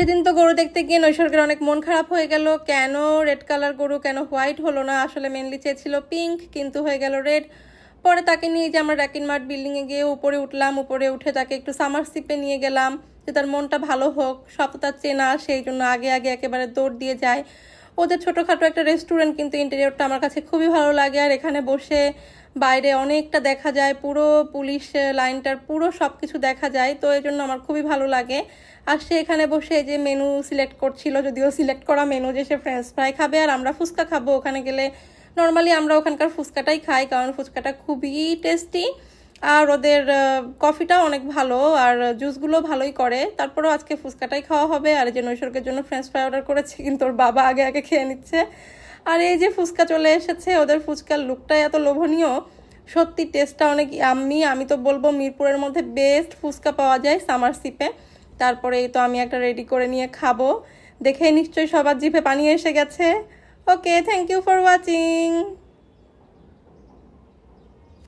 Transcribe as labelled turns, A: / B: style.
A: সেদিন তো গরু দেখতে গিয়ে নৈসর্গের অনেক মন খারাপ হয়ে গেল, কেন রেড কালার গরু কেন হোয়াইট হলো না। আসলে মেনলি চেয়েছিল পিঙ্ক, কিন্তু হয়ে গেল রেড। পরে তাকে নিয়ে যে আমরা ড্রাকিন মার্ট বিল্ডিংয়ে গিয়ে উপরে উঠলাম, উপরে উঠে তাকে একটু সামার সিপে নিয়ে গেলাম যে তার মনটা ভালো হোক। সব তো তার চেনা, সেই জন্য আগে আগে একেবারে দৌড় দিয়ে যায়। ওদের ছোটোখাটো একটা রেস্টুরেন্ট, কিন্তু ইন্টেরিয়রটা আমার কাছে খুবই ভালো লাগে। আর এখানে বসে বাইরে অনেকটা দেখা যায়, পুরো পুলিশ লাইনটার পুরো সব কিছু দেখা যায়, তো এই জন্য আমার খুবই ভালো লাগে। আর সে এখানে বসে যে মেনু সিলেক্ট করছিল, যদিও সিলেক্ট করা মেনু যে সে ফ্রেঞ্চ ফ্রাই খাবে আর আমরা ফুচকা খাবো। ওখানে গেলে নর্মালি আমরা ওখানকার ফুচকাটাই খাই, কারণ ফুচকাটা খুবই টেস্টি আর ওদের কফিটাও অনেক ভালো আর জুসগুলো ভালোই করে। তারপরেও আজকে ফুচকাটাই খাওয়া হবে। আর এই যে নৈসর্গের জন্য ফ্রেঞ্চ ফ্রাই অর্ডার করেছি, কিন্তু ওর বাবা আগে আগে খেয়ে নিচ্ছে। আর এই যে ফুচকা চলে এসেছে, ওদের ফুচকার লুকটাই এত লোভনীয়, সত্যি টেস্টটা অনেক আমি তো বলবো মিরপুরের মধ্যে বেস্ট ফুচকা পাওয়া যায় সামার সিপে। তারপরে এই তো আমি একটা রেডি করে নিয়ে খাবো, দেখে নিশ্চয়ই সবার জিভে পানি এসে গেছে। ওকে, থ্যাংক ইউ ফর ওয়াচিং।